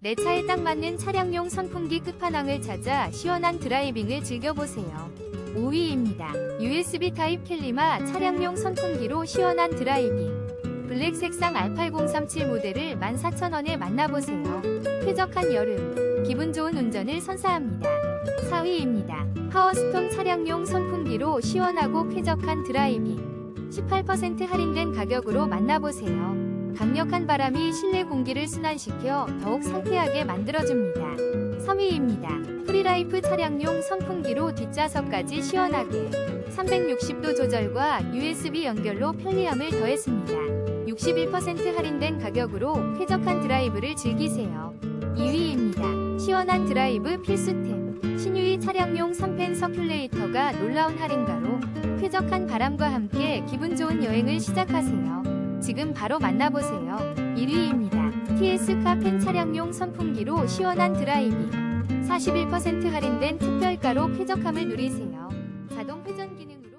내 차에 딱 맞는 차량용 선풍기 끝판왕을 찾아 시원한 드라이빙을 즐겨보세요. 5위입니다. USB 타입 캘리마 차량용 선풍기로 시원한 드라이빙. 블랙 색상 R8037 모델을 14,000원에 만나보세요. 쾌적한 여름, 기분 좋은 운전을 선사합니다. 4위입니다. 파워스톤 차량용 선풍기로 시원하고 쾌적한 드라이빙. 18% 할인된 가격으로 만나보세요. 강력한 바람이 실내 공기를 순환시켜 더욱 상쾌하게 만들어줍니다. 3위입니다. 프리라이프 차량용 선풍기로 뒷좌석까지 시원하게. 360도 조절과 USB 연결로 편리함을 더했습니다. 61% 할인된 가격으로 쾌적한 드라이브를 즐기세요. 2위입니다. 시원한 드라이브 필수템. 신유이 차량용 3펜 서큘레이터가 놀라운 할인가로 쾌적한 바람과 함께 기분 좋은 여행을 시작하세요. 지금 바로 만나보세요. 1위입니다. TS 카펜 차량용 선풍기로 시원한 드라이빙. 41% 할인된 특별가로 쾌적함을 누리세요. 자동 회전 기능으로